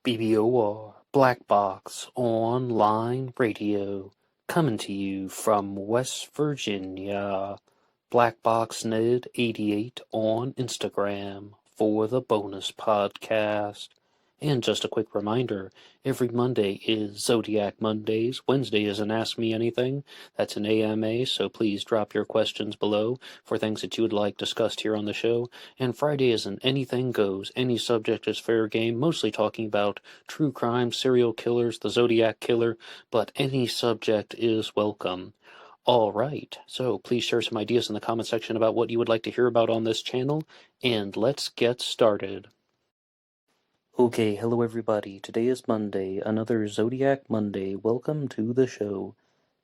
BBOR, Black Box Online Radio, coming to you from West Virginia. BlackBoxNed88 on Instagram for the bonus podcast. And just a quick reminder, every Monday is Zodiac Mondays, Wednesday is an Ask Me Anything, that's an AMA, so please drop your questions below for things that you would like discussed here on the show, and Friday is an Anything Goes, any subject is fair game, mostly talking about true crime, serial killers, the Zodiac Killer, but any subject is welcome. Alright, so please share some ideas in the comment section about what you would like to hear about on this channel, and let's get started. Okay, hello everybody. Today is Monday, another Zodiac Monday. Welcome to the show.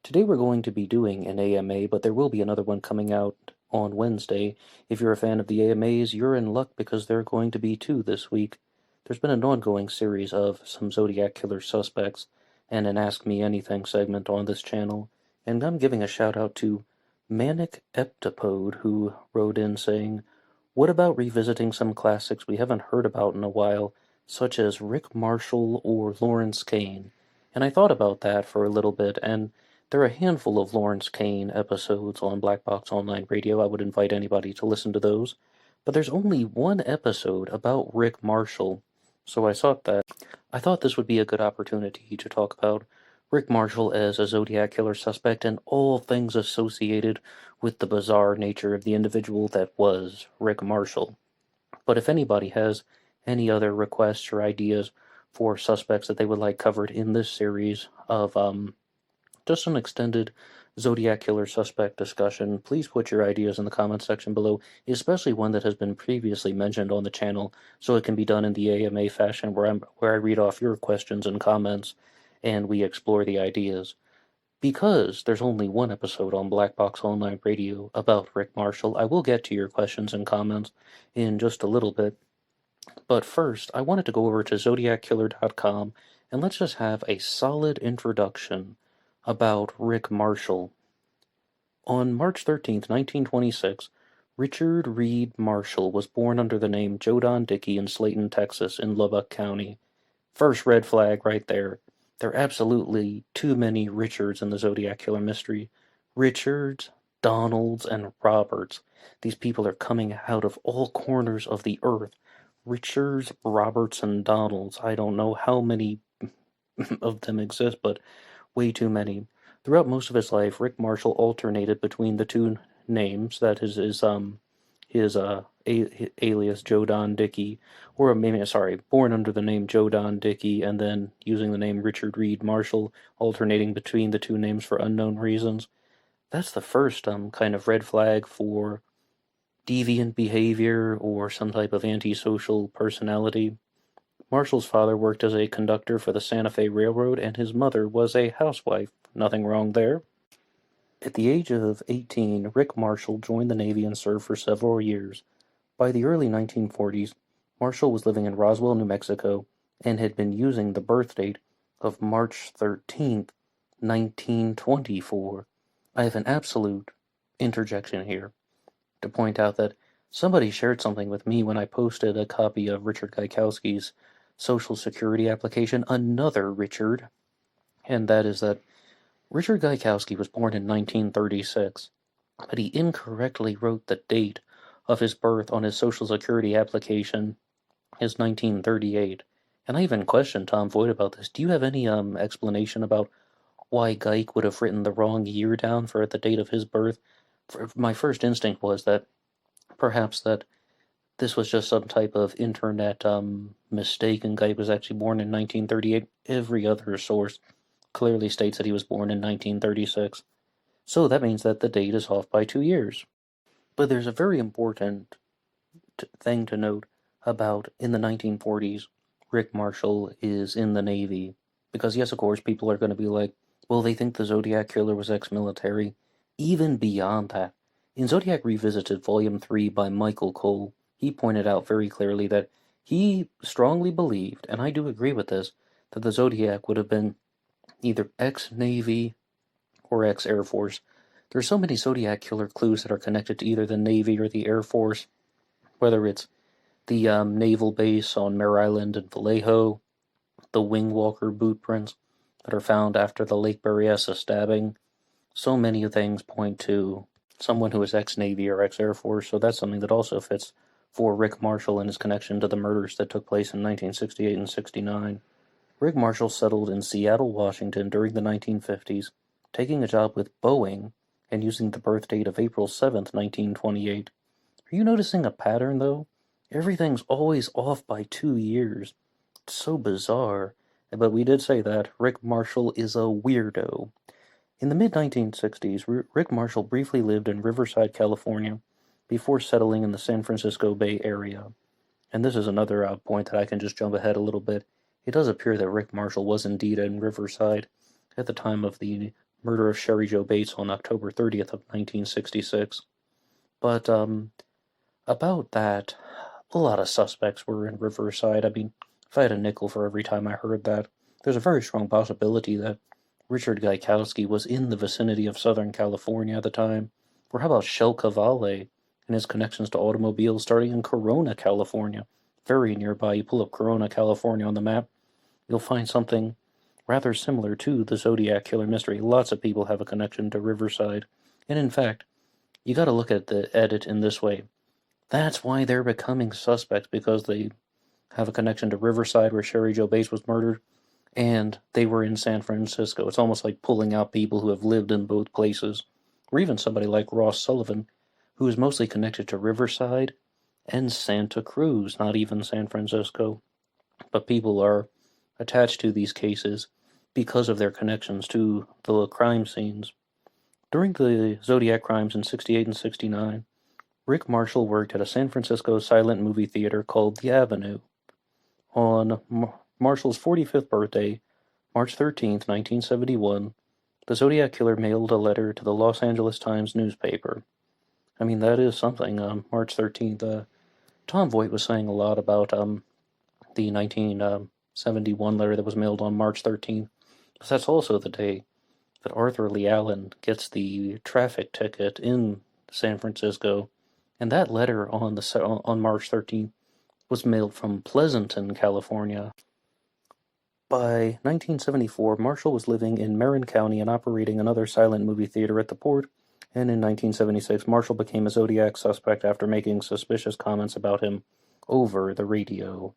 Today we're going to be doing an AMA, but there will be another one coming out on Wednesday. If you're a fan of the AMAs, you're in luck because there are going to be two this week. There's been an ongoing series of some Zodiac killer suspects and an Ask Me Anything segment on this channel. And I'm giving a shout out to Manic Eptopode, who wrote in saying, "What about revisiting some classics we haven't heard about in a while, such as Rick Marshall or Lawrence Kane?" And I thought about that for a little bit, and there are a handful of Lawrence Kane episodes on Black Box Online Radio. I would invite anybody to listen to those. But there's only one episode about Rick Marshall, so I thought this would be a good opportunity to talk about Rick Marshall as a Zodiac killer suspect and all things associated with the bizarre nature of the individual that was Rick Marshall. But if anybody has any other requests or ideas for suspects that they would like covered in this series of just an extended Zodiac killer suspect discussion, please put your ideas in the comments section below, especially one that has been previously mentioned on the channel, so it can be done in the AMA fashion where I read off your questions and comments and we explore the ideas. Because there's only one episode on Black Box Online Radio about Rick Marshall, I will get to your questions and comments in just a little bit. But first, I wanted to go over to ZodiacKiller.com and let's just have a solid introduction about Rick Marshall. On March 13th, 1926, Richard Reed Marshall was born under the name Joe Don Dickey in Slayton, Texas, in Lubbock County. First red flag right there. There are absolutely too many Richards in the Zodiac Killer mystery. Richards, Donalds, and Roberts. These people are coming out of all corners of the earth. Richards, Roberts, and Donalds. I don't know how many of them exist, but way too many. Throughout most of his life, Rick Marshall alternated between the two names, that is his alias Joe Don Dickey, or maybe, born under the name Joe Don Dickey, and then using the name Richard Reed Marshall, alternating between the two names for unknown reasons. That's the first kind of red flag for deviant behavior or some type of antisocial personality. Marshall's father worked as a conductor for the Santa Fe Railroad, and his mother was a housewife. Nothing wrong there. At the age of 18, Rick Marshall joined the Navy and served for several years. By the early 1940s, Marshall was living in Roswell, New Mexico, and had been using the birth date of March 13th, 1924. I have an absolute interjection here to point out that somebody shared something with me when I posted a copy of Richard Gaikowski's Social Security application, another Richard, and that is that Richard Gaikowski was born in 1936, but he incorrectly wrote the date of his birth on his Social Security application as 1938, and I even questioned Tom Voigt about this. Do you have any explanation about why Geik would have written the wrong year down for the date of his birth? My first instinct was that perhaps that this was just some type of internet mistake and Geik was actually born in 1938. Every other source clearly states that he was born in 1936. So that means that the date is off by 2 years. But there's a very important thing to note about in the 1940s, Rick Marshall is in the Navy. Because yes, of course, people are going to be like, well, they think the Zodiac Killer was ex-military. Even beyond that, in Zodiac Revisited Volume 3 by Michael Cole, he pointed out very clearly that he strongly believed, and I do agree with this, that the Zodiac would have been either ex-Navy or ex-Air Force. There are so many Zodiac Killer clues that are connected to either the Navy or the Air Force, whether it's the naval base on Mare Island and Vallejo, the Wingwalker boot prints that are found after the Lake Berryessa stabbing. So many things point to someone who was ex-Navy or ex-Air Force, so that's something that also fits for Rick Marshall and his connection to the murders that took place in 1968 and 69. Rick Marshall settled in Seattle, Washington during the 1950s, taking a job with Boeing and using the birth date of April 7th, 1928. Are you noticing a pattern, though? Everything's always off by 2 years. It's so bizarre. But we did say that Rick Marshall is a weirdo. In the mid-1960s, Rick Marshall briefly lived in Riverside, California, before settling in the San Francisco Bay Area. And this is another point that I can just jump ahead a little bit. It does appear that Rick Marshall was indeed in Riverside at the time of the murder of Sherry Jo Bates on October 30th of 1966. But about that, a lot of suspects were in Riverside. I mean, if I had a nickel for every time I heard that, there's a very strong possibility that Richard Gaikowski was in the vicinity of Southern California at the time. Or how about Shel Cavalli and his connections to automobiles starting in Corona, California? Very nearby. You pull up Corona, California on the map, you'll find something rather similar to the Zodiac killer mystery. Lots of people have a connection to Riverside. And in fact, you gotta look at it in this way. That's why they're becoming suspects, because they have a connection to Riverside where Sherry Jo Bates was murdered, and they were in San Francisco. It's almost like pulling out people who have lived in both places. Or even somebody like Ross Sullivan, who is mostly connected to Riverside and Santa Cruz, not even San Francisco. But people are attached to these cases because of their connections to the crime scenes. During the Zodiac crimes in 68 and 69, Rick Marshall worked at a San Francisco silent movie theater called The Avenue. On Marshall's 45th birthday, March 13th, 1971, the Zodiac killer mailed a letter to the Los Angeles Times newspaper. I mean, that is something. March 13th, Tom Voight was saying a lot about the 1971 letter that was mailed on March 13th. But that's also the day that Arthur Lee Allen gets the traffic ticket in San Francisco, and that letter on March 13th was mailed from Pleasanton, California. By 1974, Marshall was living in Marin County and operating another silent movie theater at the port, and in 1976, Marshall became a Zodiac suspect after making suspicious comments about him over the radio.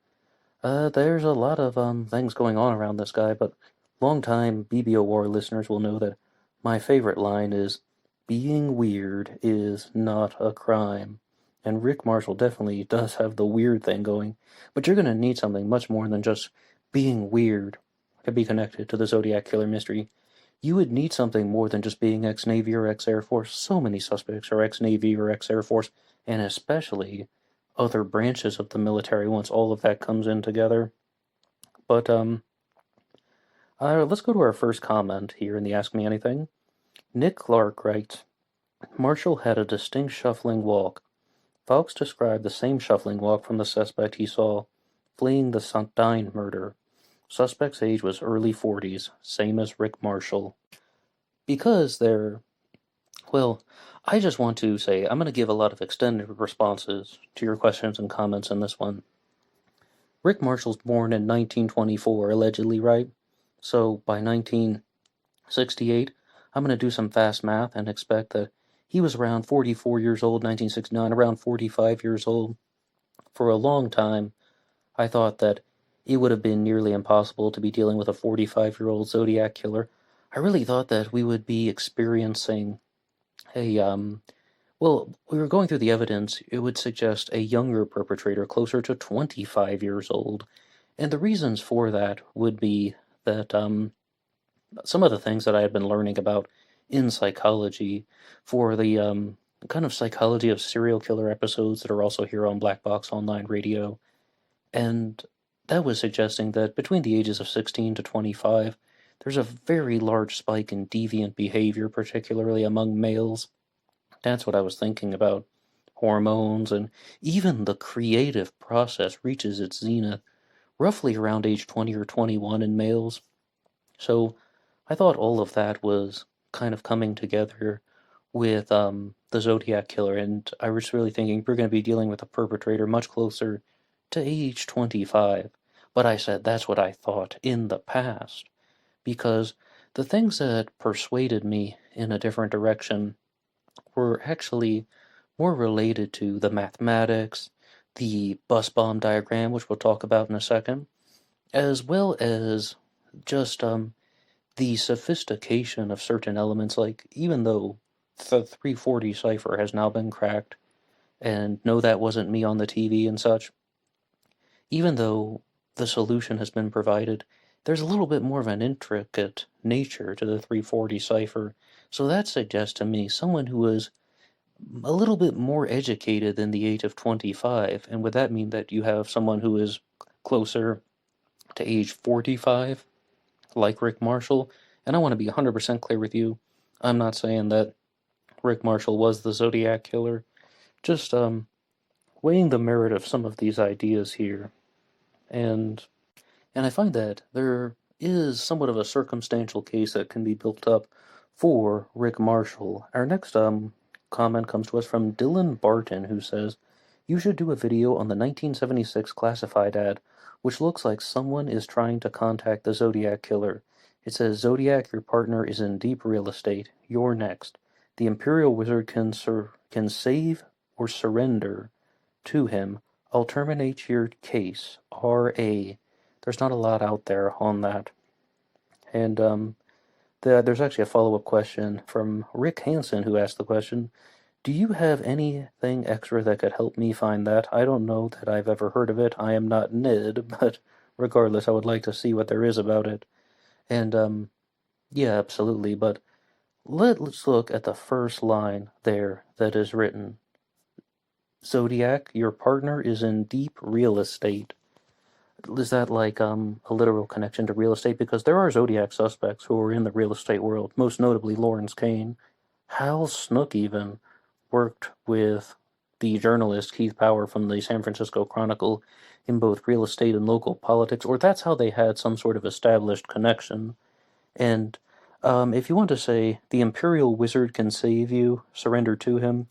There's a lot of things going on around this guy, but longtime BBOR listeners will know that my favorite line is, "Being weird is not a crime." And Rick Marshall definitely does have the weird thing going, but you're going to need something much more than just being weird to be connected to the Zodiac killer mystery. You would need something more than just being ex-Navy or ex-Air Force. So many suspects are ex-Navy or ex-Air Force, and especially other branches of the military once all of that comes in together. But let's go to our first comment here in the Ask Me Anything. Nick Clark writes, Marshall had a distinct shuffling walk. Folks describe the same shuffling walk from the suspect he saw fleeing the Sundine murder. Suspect's age was early 40s, same as Rick Marshall. Because I just want to say I'm going to give a lot of extended responses to your questions and comments in this one. Rick Marshall's born in 1924, allegedly, right? So by 1968, I'm going to do some fast math and expect that he was around 44 years old, 1969, around 45 years old. For a long time, I thought that it would have been nearly impossible to be dealing with a 45-year-old Zodiac killer. I really thought that we would be experiencing we were going through the evidence. It would suggest a younger perpetrator, closer to 25 years old. And the reasons for that would be that some of the things that I had been learning about in psychology for the kind of psychology of serial killer episodes that are also here on Black Box Online Radio. And that was suggesting that between the ages of 16 to 25, there's a very large spike in deviant behavior, particularly among males. That's what I was thinking about. Hormones and even the creative process reaches its zenith roughly around age 20 or 21 in males. So I thought all of that was kind of coming together with the Zodiac killer, and I was really thinking we're going to be dealing with a perpetrator much closer to age 25. But I said that's what I thought in the past, because the things that persuaded me in a different direction were actually more related to the mathematics, the bus bomb diagram, which we'll talk about in a second, as well as just the sophistication of certain elements. Like, even though the 340 cipher has now been cracked, and no, that wasn't me on the TV and such, even though the solution has been provided, there's a little bit more of an intricate nature to the 340 cipher. So that suggests to me someone who is a little bit more educated than the age of 25. And would that mean that you have someone who is closer to age 45, like Rick Marshall? And I want to be 100% clear with you. I'm not saying that Rick Marshall was the Zodiac killer. Just weighing the merit of some of these ideas here. And I find that there is somewhat of a circumstantial case that can be built up for Rick Marshall. Our next comment comes to us from Dylan Barton, who says, "You should do a video on the 1976 classified ad, which looks like someone is trying to contact the Zodiac killer. It says, 'Zodiac, your partner is in deep real estate. You're next. The Imperial Wizard can save or surrender to him. I'll terminate your case. R.A.' There's not a lot out there on that." And there's actually a follow-up question from Rick Hansen, who asked the question, "Do you have anything extra that could help me find that? I don't know that I've ever heard of it. I am not Ned, but regardless, I would like to see what there is about it." And yeah, absolutely, but let's look at the first line there that is written. "Zodiac, your partner is in deep real estate." Is that like a literal connection to real estate? Because there are Zodiac suspects who are in the real estate world, most notably Lawrence Kane. Hal Snook even worked with the journalist Keith Power from the San Francisco Chronicle in both real estate and local politics, or that's how they had some sort of established connection. And if you want to say the Imperial Wizard can save you, surrender to him,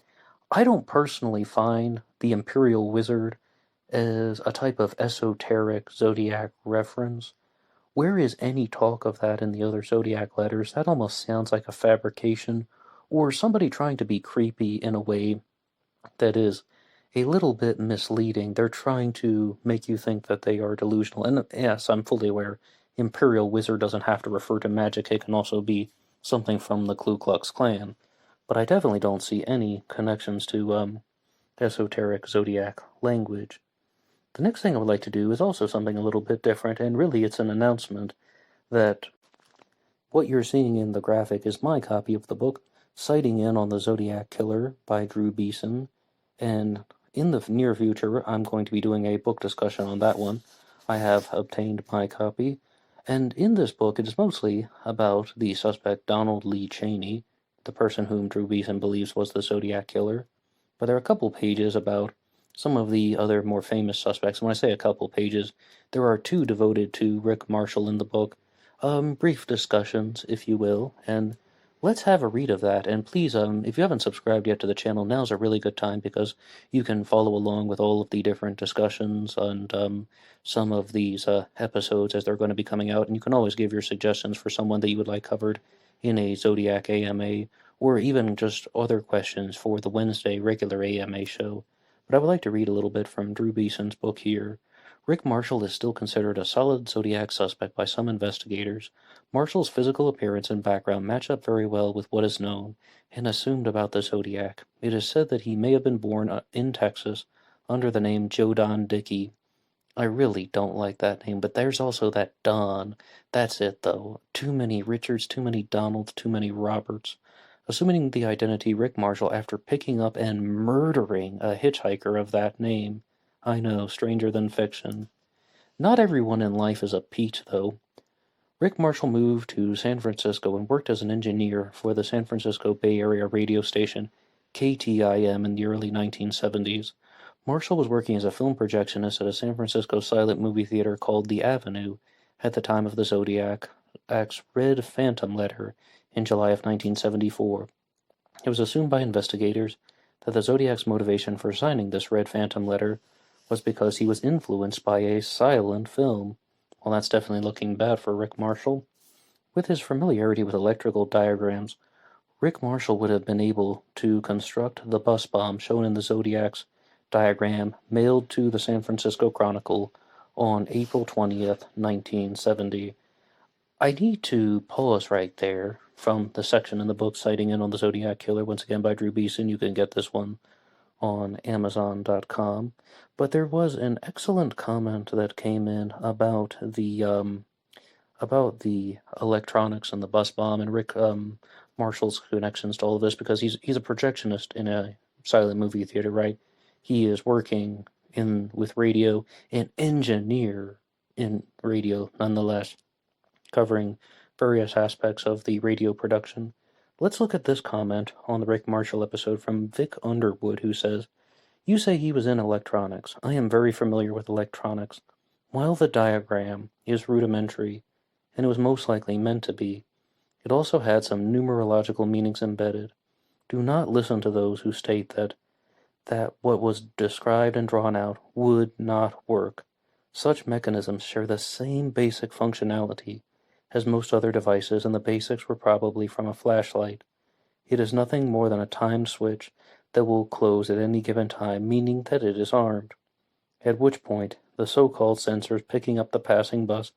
I don't personally find the Imperial Wizard as a type of esoteric Zodiac reference. Where is any talk of that in the other Zodiac letters? That almost sounds like a fabrication, or somebody trying to be creepy in a way that is a little bit misleading. They're trying to make you think that they are delusional. And yes, I'm fully aware Imperial Wizard doesn't have to refer to magic. It can also be something from the Ku Klux Klan. But I definitely don't see any connections to esoteric Zodiac language. The next thing I would like to do is also something a little bit different, and really it's an announcement that what you're seeing in the graphic is my copy of the book, Sighting In on the Zodiac Killer by Drew Beeson, and in the near future I'm going to be doing a book discussion on that one. I have obtained my copy, and in this book it is mostly about the suspect Donald Lee Cheney, the person whom Drew Beeson believes was the Zodiac Killer, but there are a couple pages about some of the other more famous suspects. When I say a couple pages, there are two devoted to Rick Marshall in the book. Brief discussions, if you will, and let's have a read of that. And please, if you haven't subscribed yet to the channel, now's a really good time because you can follow along with all of the different discussions and some of these episodes as they're going to be coming out. And you can always give your suggestions for someone that you would like covered in a Zodiac AMA, or even just other questions for the Wednesday regular AMA show. But I would like to read a little bit from Drew Beeson's book here. Rick Marshall is still considered a solid Zodiac suspect by some investigators. Marshall's physical appearance and background match up very well with what is known and assumed about the Zodiac. It is said that he may have been born in Texas under the name Joe Don Dickey. I really don't like that name, but there's also that Don. That's it, though. Too many Richards, too many Donalds, too many Roberts. Assuming the identity Rick Marshall after picking up and murdering a hitchhiker of that name. I know, stranger than fiction. Not everyone in life is a Pete, though. Rick Marshall moved to San Francisco and worked as an engineer for the San Francisco Bay Area radio station KTIM in the early 1970s. Marshall was working as a film projectionist at a San Francisco silent movie theater called The Avenue at the time of the Zodiac's Red Phantom letter in July of 1974. It was assumed by investigators that the Zodiac's motivation for signing this Red Phantom letter was because he was influenced by a silent film. Well, that's definitely looking bad for Rick Marshall. With his familiarity with electrical diagrams, Rick Marshall would have been able to construct the bus bomb shown in the Zodiac's diagram mailed to the San Francisco Chronicle on April 20th, 1970. I need to pause right there from the section in the book citing in on the Zodiac Killer, once again by Drew Beeson. You can get this one on Amazon.com. But there was an excellent comment that came in about the electronics and the bus bomb and Rick Marshall's connections to all of this, because he's a projectionist in a silent movie theater, right? He is working in with radio, an engineer in radio nonetheless, covering various aspects of the radio production. Let's look at this comment on the Rick Marshall episode from Vic Underwood, who says, "You say he was in electronics. I am very familiar with electronics. While the diagram is rudimentary, and it was most likely meant to be, it also had some numerological meanings embedded. Do not listen to those who state that what was described and drawn out would not work. Such mechanisms share the same basic functionality as most other devices, and the basics were probably from a flashlight. It is nothing more than a timed switch that will close at any given time, meaning that it is armed. At which point, the so-called sensors picking up the passing bus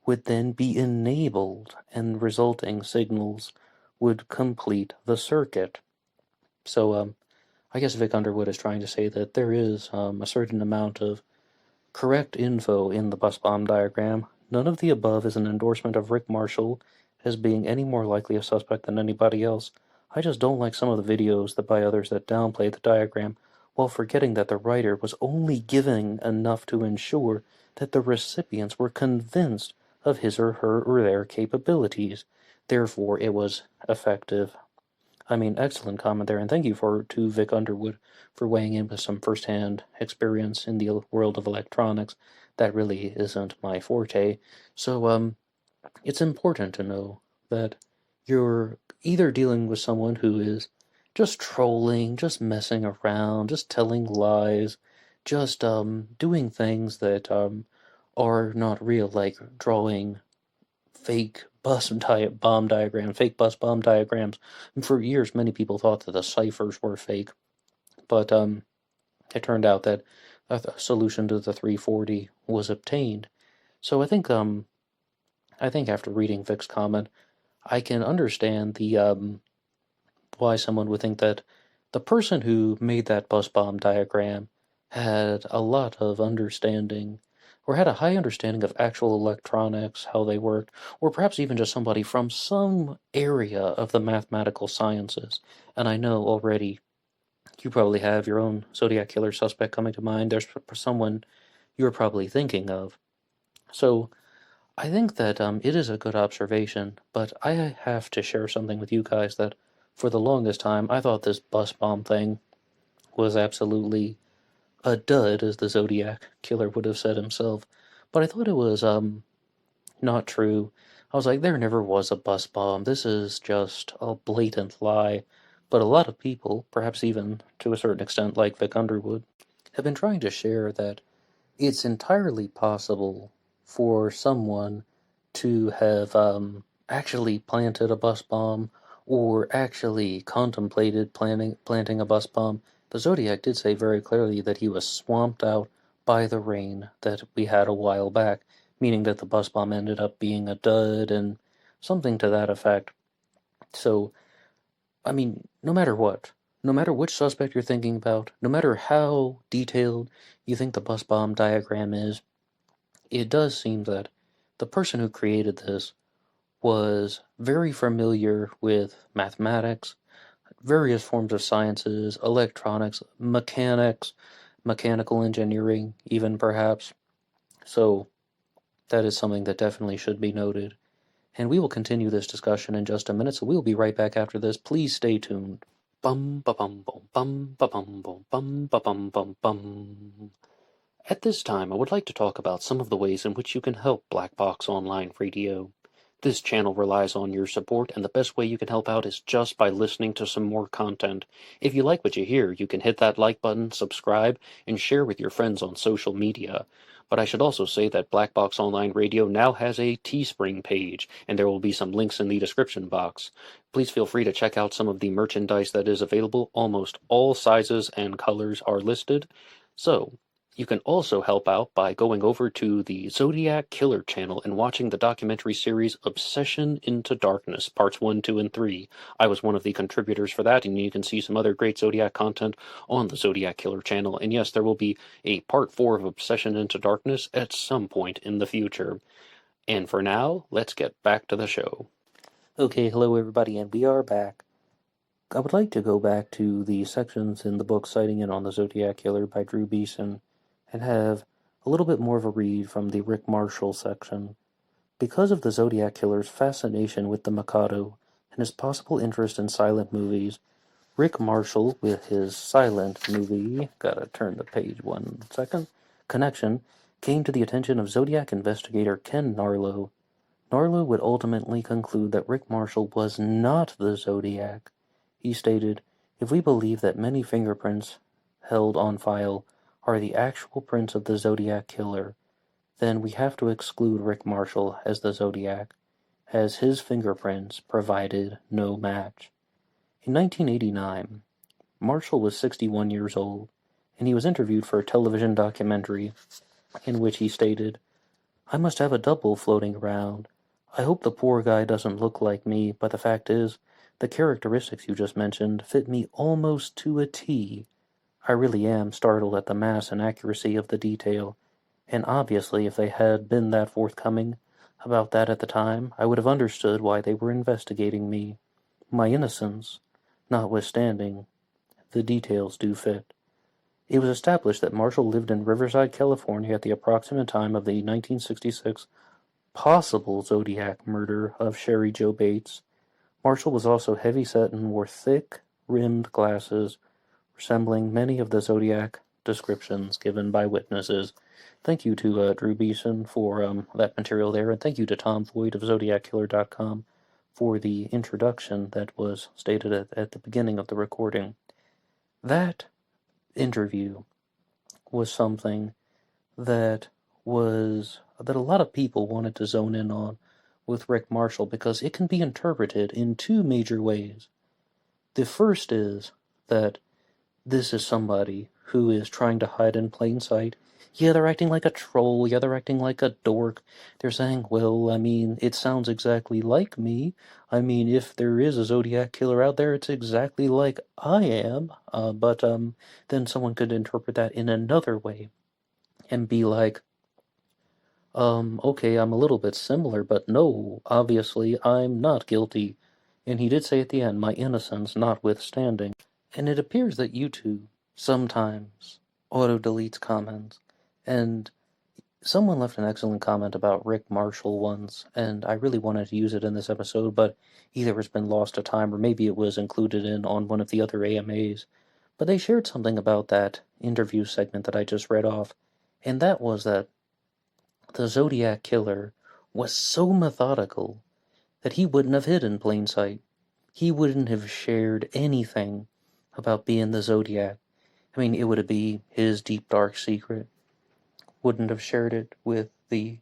would then be enabled, and resulting signals would complete the circuit." So, I guess Vic Underwood is trying to say that there is a certain amount of correct info in the bus bomb diagram. None of the above is an endorsement of Rick Marshall as being any more likely a suspect than anybody else. I just don't like some of the videos that by others that downplay the diagram, while forgetting that the writer was only giving enough to ensure that the recipients were convinced of his or her or their capabilities. Therefore, it was effective. I mean, excellent comment there, and thank you to Vic Underwood for weighing in with some first-hand experience in the world of electronics. That really isn't my forte. So, it's important to know that you're either dealing with someone who is just trolling, just messing around, just telling lies, just doing things that are not real, like drawing fake bomb diagrams, fake bus bomb diagrams. And for years, many people thought that the ciphers were fake, but it turned out that a solution to the 340 was obtained. So I think after reading Vic's comment, I can understand the why someone would think that the person who made that bus bomb diagram had a lot of understanding, or had a high understanding of actual electronics, how they worked, or perhaps even just somebody from some area of the mathematical sciences. And I know already you probably have your own Zodiac Killer suspect coming to mind. There's someone you're probably thinking of. So I think that it is a good observation, but I have to share something with you guys that for the longest time I thought this bus bomb thing was absolutely a dud, as the Zodiac Killer would have said himself. But I thought it was not true. I was like, there never was a bus bomb. This is just a blatant lie. But a lot of people, perhaps even to a certain extent like Vic Underwood, have been trying to share that it's entirely possible for someone to have actually planted a bus bomb, or actually contemplated planting a bus bomb. The Zodiac did say very clearly that he was swamped out by the rain that we had a while back, meaning that the bus bomb ended up being a dud and something to that effect. So, I mean, no matter what, no matter which suspect you're thinking about, no matter how detailed you think the bus bomb diagram is, it does seem that the person who created this was very familiar with mathematics, various forms of sciences, electronics, mechanics, mechanical engineering, even perhaps. So that is something that definitely should be noted. And we will continue this discussion in just a minute, so we'll be right back after this. Please stay tuned. Bum ba bum bum bum ba bum bum bum ba bum bum bum. At this time, I would like to talk about some of the ways in which you can help Black Box Online Radio. This channel relies on your support, and the best way you can help out is just by listening to some more content. If you like what you hear, you can hit that like button, subscribe, and share with your friends on social media. But I should also say that Black Box Online Radio now has a Teespring page, and there will be some links in the description box. Please feel free to check out some of the merchandise that is available. Almost all sizes and colors are listed. So, you can also help out by going over to the Zodiac Killer channel and watching the documentary series Obsession into Darkness, parts 1, 2, and 3. I was one of the contributors for that, and you can see some other great Zodiac content on the Zodiac Killer channel. And yes, there will be a part 4 of Obsession into Darkness at some point in the future. And for now, let's get back to the show. Okay, hello everybody, and we are back. I would like to go back to the sections in the book citing in on the Zodiac Killer by Drew Beeson and have a little bit more of a read from the Rick Marshall section. Because of the Zodiac Killer's fascination with the Mikado and his possible interest in silent movies, Rick Marshall, with his silent movie, gotta turn the page 1 second, Connection, came to the attention of Zodiac investigator Ken Narlow. Narlow would ultimately conclude that Rick Marshall was not the Zodiac. He stated, "If we believe that many fingerprints held on file are the actual prints of the Zodiac Killer, then we have to exclude Rick Marshall as the Zodiac, as his fingerprints provided no match." In 1989, Marshall was 61 years old, and he was interviewed for a television documentary in which he stated, "I must have a double floating around. I hope the poor guy doesn't look like me, but the fact is, the characteristics you just mentioned fit me almost to a T. I really am startled at the mass and accuracy of the detail, and obviously if they had been that forthcoming about that at the time, I would have understood why they were investigating me. My innocence, notwithstanding, the details do fit." It was established that Marshall lived in Riverside, California at the approximate time of the 1966 possible Zodiac murder of Sherry Jo Bates. Marshall was also heavy-set and wore thick-rimmed glasses, resembling many of the Zodiac descriptions given by witnesses. Thank you to Drew Beeson for that material there, and thank you to Tom Floyd of ZodiacKiller.com for the introduction that was stated at the beginning of the recording. That interview was something that a lot of people wanted to zone in on with Rick Marshall because it can be interpreted in two major ways. The first is that this is somebody who is trying to hide in plain sight. Yeah, they're acting like a troll. Yeah, they're acting like a dork. They're saying, well, I mean, it sounds exactly like me. I mean, if there is a Zodiac Killer out there, it's exactly like I am. But then someone could interpret that in another way and be like, okay, I'm a little bit similar, but no, obviously I'm not guilty. And he did say at the end, my innocence notwithstanding. And it appears that YouTube sometimes auto-deletes comments. And someone left an excellent comment about Rick Marshall once, and I really wanted to use it in this episode, but either it's been lost to time or maybe it was included on one of the other AMAs. But they shared something about that interview segment that I just read off, and that was that the Zodiac Killer was so methodical that he wouldn't have hid in plain sight. He wouldn't have shared anything about being the Zodiac. I mean, it would be his deep, dark secret. Wouldn't have shared it with the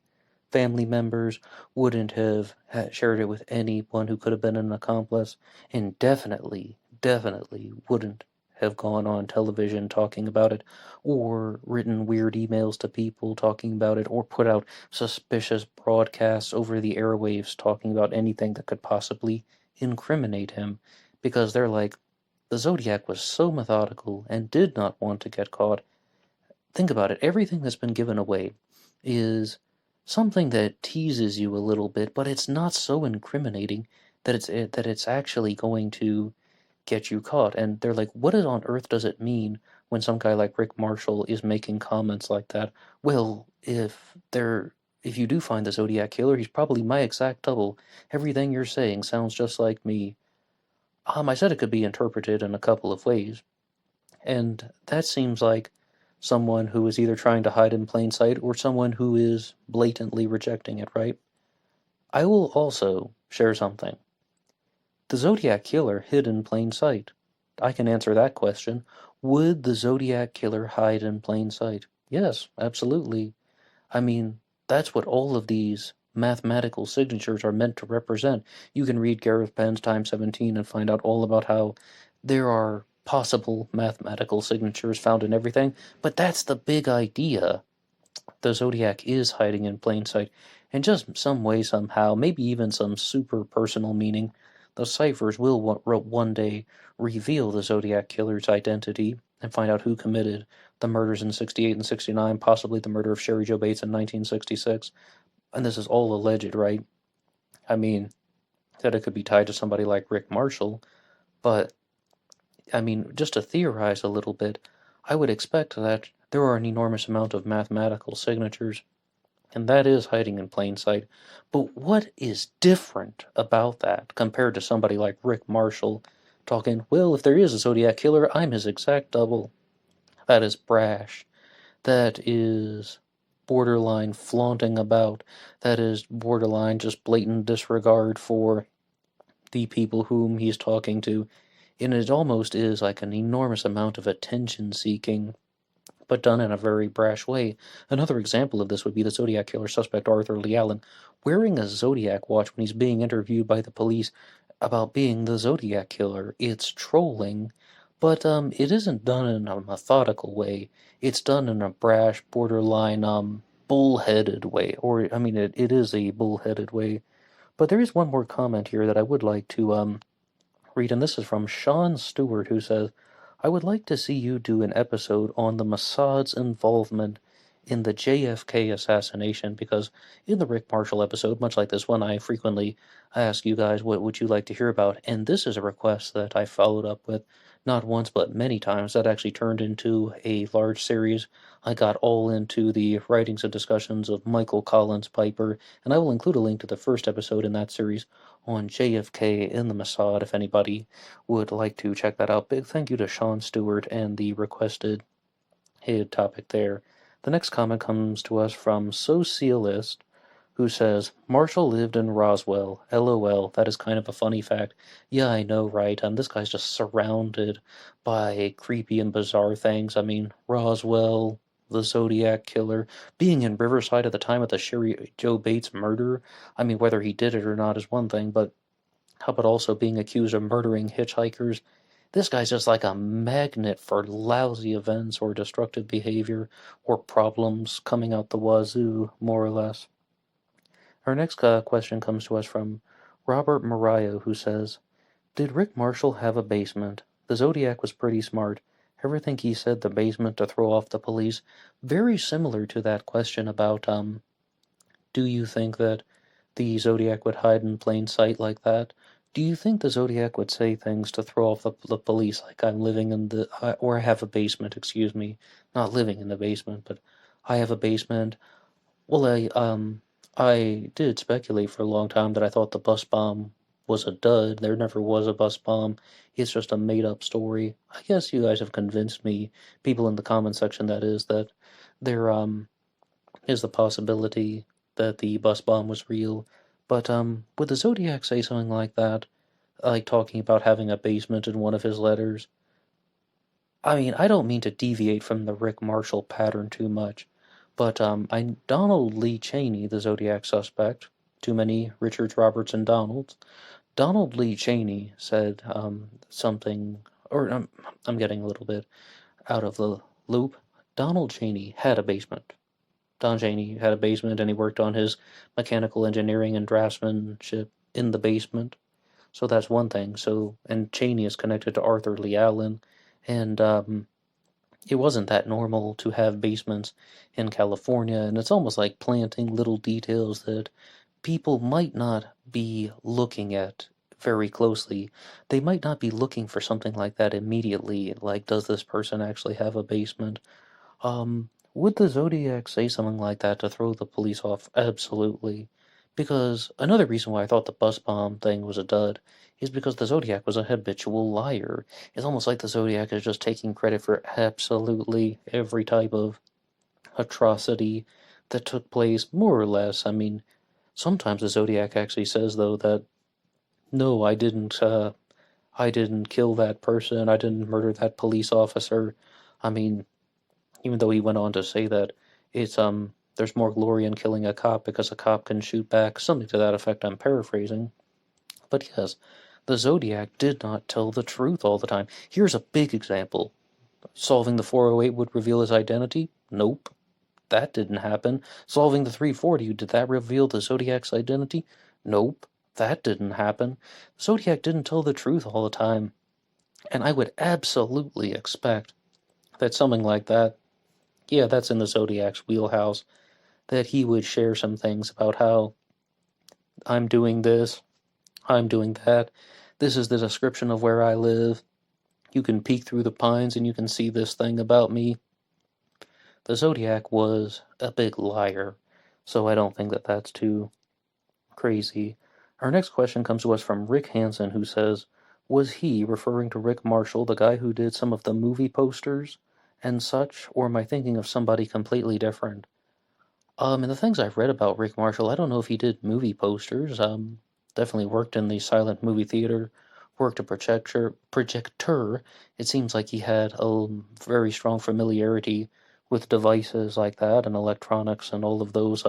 family members, wouldn't have shared it with anyone who could have been an accomplice, and definitely wouldn't have gone on television talking about it, or written weird emails to people talking about it, or put out suspicious broadcasts over the airwaves talking about anything that could possibly incriminate him, because they're like, the Zodiac was so methodical and did not want to get caught. Think about it, everything that's been given away is something that teases you a little bit, but it's not so incriminating that it's actually going to get you caught. And they're like, what on earth does it mean when some guy like Rick Marshall is making comments like that? Well, if you do find the Zodiac Killer, he's probably my exact double. Everything you're saying sounds just like me. I said it could be interpreted in a couple of ways, and that seems like someone who is either trying to hide in plain sight or someone who is blatantly rejecting it, right? I will also share something. The Zodiac Killer hid in plain sight. I can answer that question. Would the Zodiac Killer hide in plain sight? Yes, absolutely. I mean, that's what all of these mathematical signatures are meant to represent. You can read Gareth Penn's Time 17 and find out all about how there are possible mathematical signatures found in everything, but that's the big idea. The Zodiac is hiding in plain sight, and just some way, somehow, maybe even some super personal meaning, the ciphers will one day reveal the Zodiac Killer's identity and find out who committed the murders in 68 and 69, possibly the murder of Sherry Jo Bates in 1966. And this is all alleged, right? I mean, that it could be tied to somebody like Rick Marshall, but I mean, just to theorize a little bit, I would expect that there are an enormous amount of mathematical signatures, and that is hiding in plain sight. But what is different about that compared to somebody like Rick Marshall talking, well, if there is a Zodiac Killer, I'm his exact double? That is brash. That is borderline flaunting about. That is borderline just blatant disregard for the people whom he's talking to. And it almost is like an enormous amount of attention seeking, but done in a very brash way. Another example of this would be the Zodiac Killer suspect Arthur Lee Allen wearing a Zodiac watch when he's being interviewed by the police about being the Zodiac Killer. It's trolling, but it isn't done in a methodical way. It's done in a brash, borderline, bullheaded way. Or, I mean, it is a bullheaded way. But there is one more comment here that I would like to read, and this is from Sean Stewart, who says, I would like to see you do an episode on the Mossad's involvement in the JFK assassination, because in the Rick Marshall episode, much like this one, I frequently ask you guys what would you like to hear about, and this is a request that I followed up with not once but many times. That actually turned into a large series. I got all into the writings and discussions of Michael Collins Piper, and I will include a link to the first episode in that series on JFK in the Mossad if anybody would like to check that out. Big thank you to Sean Stewart and the requested head topic there. The next comment comes to us from Socialist, who says, Marshall lived in Roswell. LOL, that is kind of a funny fact. Yeah, I know, right? This guy's just surrounded by creepy and bizarre things. I mean, Roswell, the Zodiac Killer, being in Riverside at the time of the Sherry Jo Bates murder. I mean, whether he did it or not is one thing, but how about also being accused of murdering hitchhikers? This guy's just like a magnet for lousy events or destructive behavior or problems coming out the wazoo, more or less. Our next question comes to us from Robert Mariah, who says, Did Rick Marshall have a basement? The Zodiac was pretty smart. Ever think he said the basement to throw off the police? Very similar to that question about, do you think that the Zodiac would hide in plain sight like that? Do you think the Zodiac would say things to throw off the police, like I'm living in the, or I have a basement, excuse me, not living in the basement, but I have a basement. Well, I did speculate for a long time that I thought the bus bomb was a dud. There never was a bus bomb. It's just a made-up story. I guess you guys have convinced me, people in the comment section that is, that there is the possibility that the bus bomb was real. But would the Zodiac say something like that? Like talking about having a basement in one of his letters? I mean, I don't mean to deviate from the Rick Marshall pattern too much, but Donald Lee Cheney, the Zodiac suspect, too many Richards, Roberts, and Donalds. Donald Lee Cheney said something, or I'm getting a little bit out of the loop. Donald Cheney had a basement. Don Cheney had a basement, and he worked on his mechanical engineering and draftsmanship in the basement. So that's one thing. So, and Cheney is connected to Arthur Lee Allen, and it wasn't that normal to have basements in California, and it's almost like planting little details that people might not be looking at very closely. They might not be looking for something like that immediately, like, does this person actually have a basement? Would the Zodiac say something like that to throw the police off? Absolutely. Because another reason why I thought the bus bomb thing was a dud is because the Zodiac was a habitual liar. It's almost like the Zodiac is just taking credit for absolutely every type of atrocity that took place, more or less. I mean, Sometimes the Zodiac actually says, though, that no, I didn't kill that person, I didn't murder that police officer. I mean, even though he went on to say that it's there's more glory in killing a cop because a cop can shoot back, something to that effect. I'm paraphrasing. But yes, the Zodiac did not tell the truth all the time. Here's a big example. Solving the 408 would reveal his identity? Nope. That didn't happen. Solving the 340, did that reveal the Zodiac's identity? Nope. That didn't happen. Zodiac didn't tell the truth all the time. And I would absolutely expect that something like that, yeah, that's in the Zodiac's wheelhouse, that he would share some things about how I'm doing this, I'm doing that, this is the description of where I live, you can peek through the pines and you can see this thing about me. The Zodiac was a big liar, so I don't think that that's too crazy. Our next question comes to us from Rick Hansen, who says, was he referring to Rick Marshall, the guy who did some of the movie posters and such, or am I thinking of somebody completely different? And the things I've read about Rick Marshall, I don't know if he did movie posters. Definitely worked in the silent movie theater, worked a projector. It seems like he had a very strong familiarity with devices like that and electronics and all of those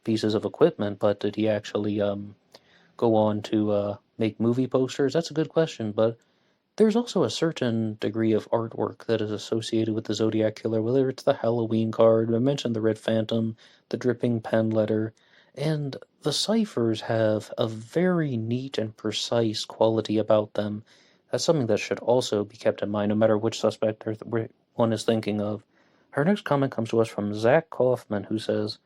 pieces of equipment. But did he actually go on to make movie posters? That's a good question, but there's also a certain degree of artwork that is associated with the Zodiac Killer, whether it's the Halloween card, I mentioned the Red Phantom, the dripping pen letter, and the ciphers have a very neat and precise quality about them. That's something that should also be kept in mind, no matter which suspect one is thinking of. Our next comment comes to us from Zach Kaufman, who says,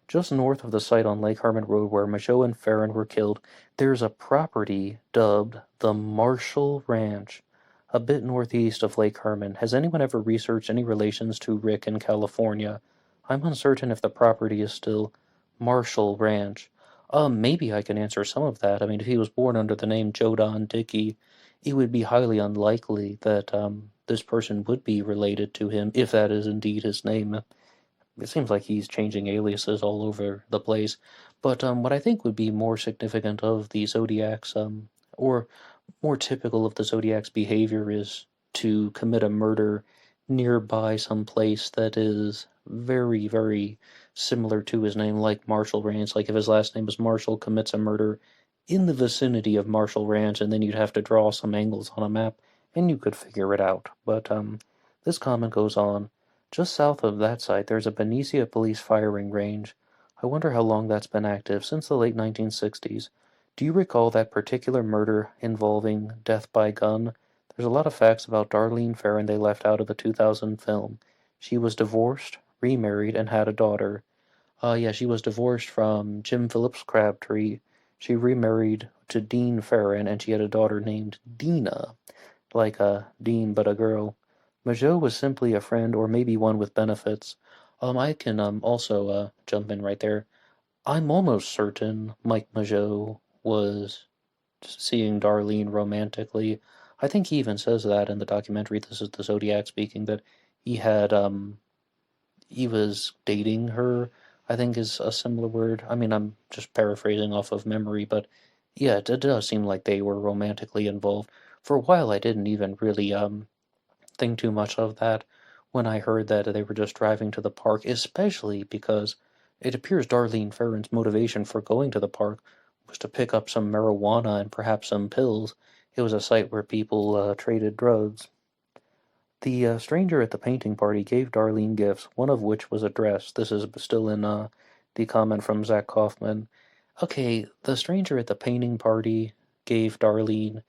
just north of the site on Lake Herman Road where Michaud and Farron were killed, there's a property dubbed the Marshall Ranch, a bit northeast of Lake Herman. Has anyone ever researched any relations to Rick in California? I'm uncertain if the property is still Marshall Ranch. Maybe I can answer some of that. I mean, if he was born under the name Joe Don Dickey, it would be highly unlikely that this person would be related to him, if that is indeed his name. It seems like he's changing aliases all over the place. But what I think would be more significant of the Zodiac's, or more typical of the Zodiac's behavior, is to commit a murder nearby some place that is very, very similar to his name, like Marshall Ranch. Like if his last name is Marshall, commits a murder in the vicinity of Marshall Ranch, and then you'd have to draw some angles on a map, and you could figure it out. But this comment goes on. Just south of that site, there's a Benicia police firing range. I wonder how long that's been active, since the late 1960s. Do you recall that particular murder involving death by gun? There's a lot of facts about Darlene Ferrin they left out of the 2000 film. She was divorced, remarried, and had a daughter. Yeah, she was divorced from Jim Phillips Crabtree. She remarried to Dean Ferrin, and she had a daughter named Dina. Like a Dean, but a girl. Majot was simply a friend, or maybe one with benefits. I can also jump in right there. I'm almost certain Mike Majot was seeing Darlene romantically. I think he even says that in the documentary. This is the Zodiac speaking, that he had he was dating her, I think is a similar word. I mean, I'm just paraphrasing off of memory, but yeah, it does seem like they were romantically involved. For a while, I didn't even really think too much of that when I heard that they were just driving to the park, especially because it appears Darlene Ferrin's motivation for going to the park was to pick up some marijuana and perhaps some pills. It was a site where people traded drugs. The stranger at the painting party gave Darlene gifts, one of which was a dress. This is still in the comment from Zach Kaufman. Okay, the stranger at the painting party gave Darlene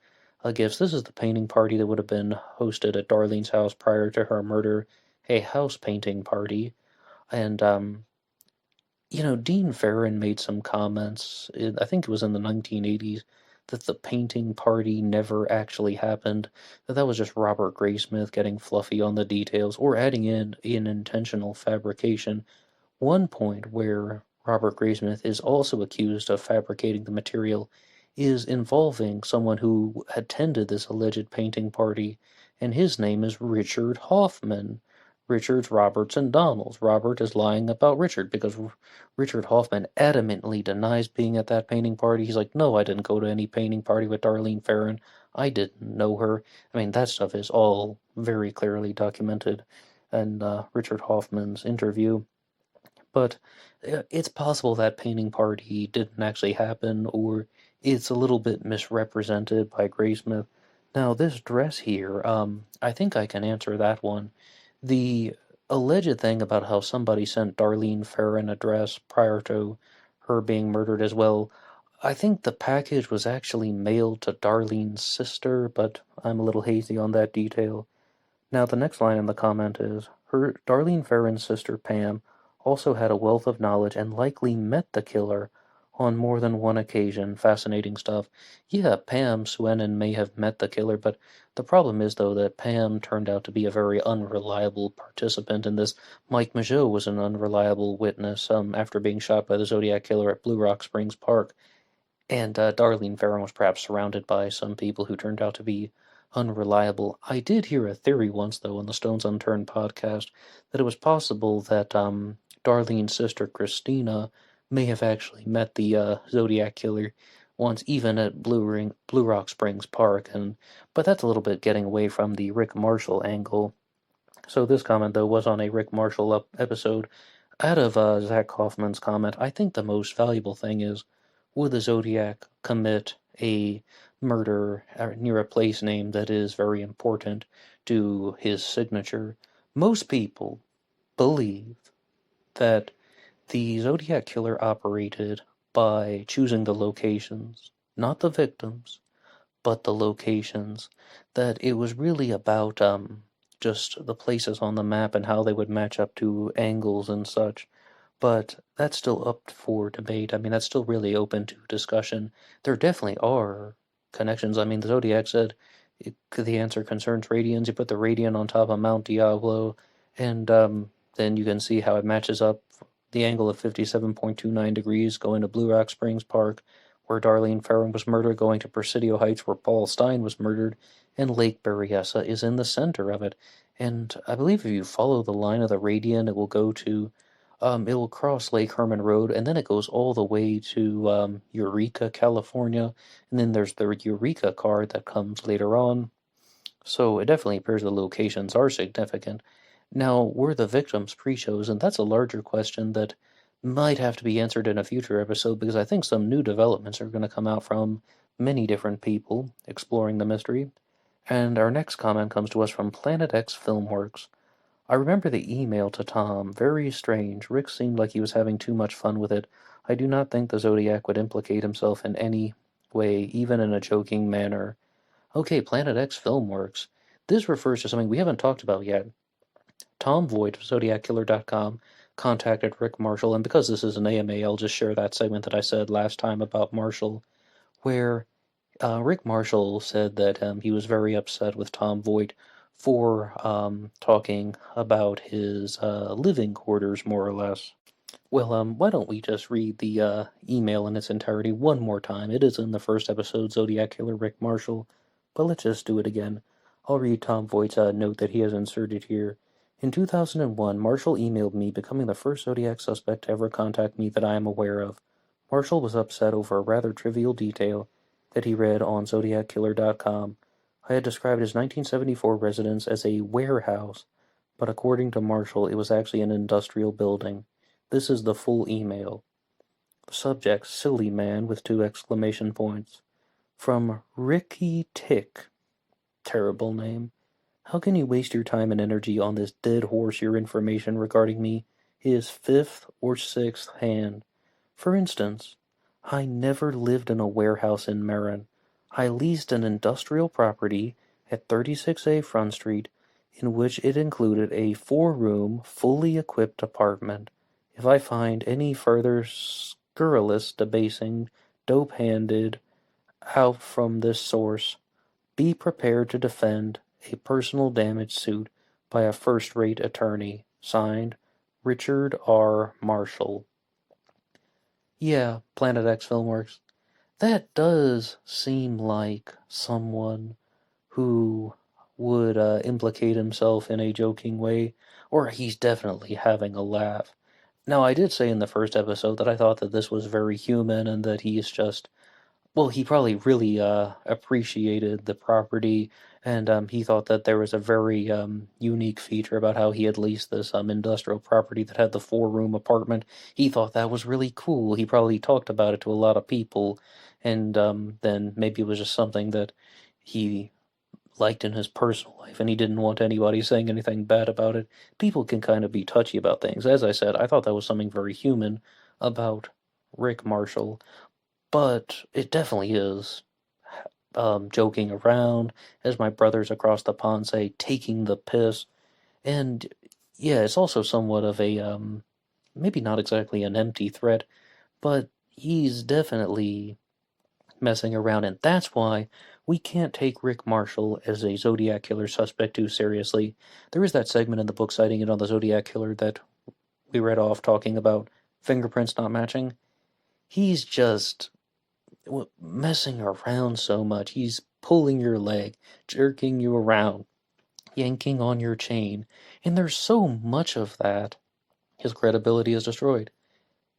gifts. This is the painting party that would have been hosted at Darlene's house prior to her murder, a house painting party. And, Dean Ferrin made some comments, I think it was in the 1980s, that the painting party never actually happened, that was just Robert Graysmith getting fluffy on the details, or adding in an intentional fabrication. One point where Robert Graysmith is also accused of fabricating the material is involving someone who attended this alleged painting party, and his name is Richard Hoffman. Richards, Roberts, and Donnells. Robert is lying about Richard because Richard Hoffman adamantly denies being at that painting party. He's like, no, I didn't go to any painting party with Darlene Ferrin. I didn't know her. I mean, that stuff is all very clearly documented in Richard Hoffman's interview. But it's possible that painting party didn't actually happen, or it's a little bit misrepresented by Graysmith. Now, this dress here, I think I can answer that one. The alleged thing about how somebody sent Darlene Ferrin a dress prior to her being murdered as well, I think the package was actually mailed to Darlene's sister, but I'm a little hazy on that detail. Now, the next line in the comment is, her Darlene Ferrin's sister Pam also had a wealth of knowledge and likely met the killer on more than one occasion. Fascinating stuff. Yeah, Pam Swenin may have met the killer, but the problem is, though, that Pam turned out to be a very unreliable participant in this. Mike Mageau was an unreliable witness after being shot by the Zodiac killer at Blue Rock Springs Park. And Darlene Ferrin was perhaps surrounded by some people who turned out to be unreliable. I did hear a theory once, though, on the Stones Unturned podcast, that it was possible that Darlene's sister Christina may have actually met the Zodiac killer once, even at Blue Rock Springs Park. But that's a little bit getting away from the Rick Marshall angle. So this comment, though, was on a Rick Marshall episode. Out of Zach Kaufman's comment, I think the most valuable thing is, would the Zodiac commit a murder near a place name that is very important to his signature? Most people believe that the Zodiac killer operated by choosing the locations, not the victims, but the locations. That it was really about just the places on the map and how they would match up to angles and such. But that's still up for debate. I mean, that's still really open to discussion. There definitely are connections. I mean, the Zodiac said the answer concerns radians. You put the radian on top of Mount Diablo, and then you can see how it matches up the angle of 57.29 degrees going to Blue Rock Springs Park, where Darlene Ferrin was murdered, going to Presidio Heights, where Paul Stein was murdered, and Lake Berryessa is in the center of it. And I believe if you follow the line of the radian, it will go to it'll cross Lake Herman Road, and then it goes all the way to Eureka, California, and then there's the Eureka card that comes later on. So it definitely appears the locations are significant. Now, were the victims pre-chosen? That's a larger question that might have to be answered in a future episode, because I think some new developments are going to come out from many different people exploring the mystery. And our next comment comes to us from Planet X Filmworks. I remember the email to Tom. Very strange. Rick seemed like he was having too much fun with it. I do not think the Zodiac would implicate himself in any way, even in a joking manner. Okay, Planet X Filmworks. This refers to something we haven't talked about yet. Tom Voigt of ZodiacKiller.com contacted Rick Marshall, and because this is an AMA, I'll just share that segment that I said last time about Marshall, where Rick Marshall said that he was very upset with Tom Voigt for talking about his living quarters, more or less. Well, why don't we just read the email in its entirety one more time? It is in the first episode, Zodiac Killer Rick Marshall, but let's just do it again. I'll read Tom Voigt's note that he has inserted here. In 2001, Marshall emailed me, becoming the first Zodiac suspect to ever contact me that I am aware of. Marshall was upset over a rather trivial detail that he read on ZodiacKiller.com. I had described his 1974 residence as a warehouse, but according to Marshall, it was actually an industrial building. This is the full email. Subject, silly man, with 2 exclamation points. From Ricky Tick. Terrible name. How can you waste your time and energy on this dead horse? Your information regarding me is 5th or 6th hand. For instance, I never lived in a warehouse in Marin. I leased an industrial property at 36A Front Street, in which it included a 4-room, fully equipped apartment. If I find any further scurrilous, debasing, dope-handed out from this source, be prepared to defend a personal damage suit by a first-rate attorney. Signed, Richard R. Marshall. Yeah, Planet X Filmworks. That does seem like someone who would implicate himself in a joking way, or he's definitely having a laugh. Now, I did say in the first episode that I thought that this was very human and that he's just, well, he probably really appreciated the property, and he thought that there was a very unique feature about how he had leased this industrial property that had the 4-room apartment. He thought that was really cool. He probably talked about it to a lot of people, and then maybe it was just something that he liked in his personal life, and he didn't want anybody saying anything bad about it. People can kind of be touchy about things. As I said, I thought that was something very human about Rick Marshall, but it definitely is joking around, as my brothers across the pond say, taking the piss. And yeah, it's also somewhat of a maybe not exactly an empty threat, but he's definitely messing around, and that's why we can't take Rick Marshall as a Zodiac killer suspect too seriously. There is that segment in the book citing it on the Zodiac killer that we read off, talking about fingerprints not matching. He's just messing around so much. He's pulling your leg, jerking you around, yanking on your chain, and there's so much of that. His credibility is destroyed.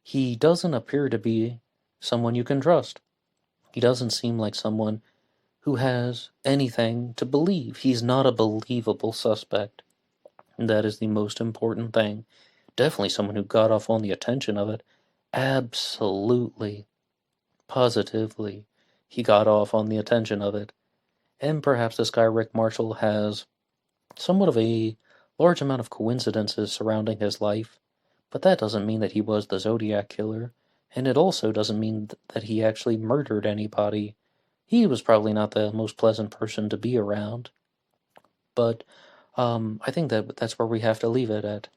He doesn't appear to be someone you can trust. He doesn't seem like someone who has anything to believe. He's not a believable suspect. And that is the most important thing. Definitely someone who got off on the attention of it. Absolutely. Positively. He got off on the attention of it. And perhaps this guy Rick Marshall has somewhat of a large amount of coincidences surrounding his life, but that doesn't mean that he was the Zodiac killer, and it also doesn't mean that he actually murdered anybody. He was probably not the most pleasant person to be around, but I think that that's where we have to leave it at.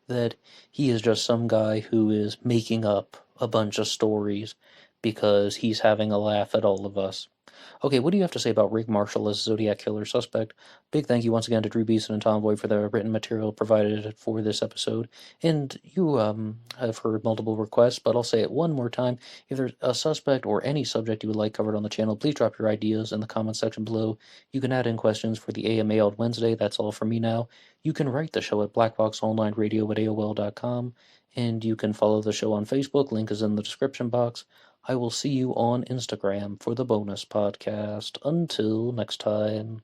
That he is just some guy who is making up a bunch of stories because he's having a laugh at all of us. Okay, what do you have to say about Rick Marshall as Zodiac killer suspect? Big thank you once again to Drew Beeson and Tom Boyd for the written material provided for this episode. And you have heard multiple requests, but I'll say it one more time. If there's a suspect or any subject you would like covered on the channel, please drop your ideas in the comments section below. You can add in questions for the AMA on Wednesday. That's all from me now. You can write the show at BlackBoxOnlineRadio@AOL.com, and you can follow the show on Facebook. Link is in the description box. I will see you on Instagram for the bonus podcast. Until next time.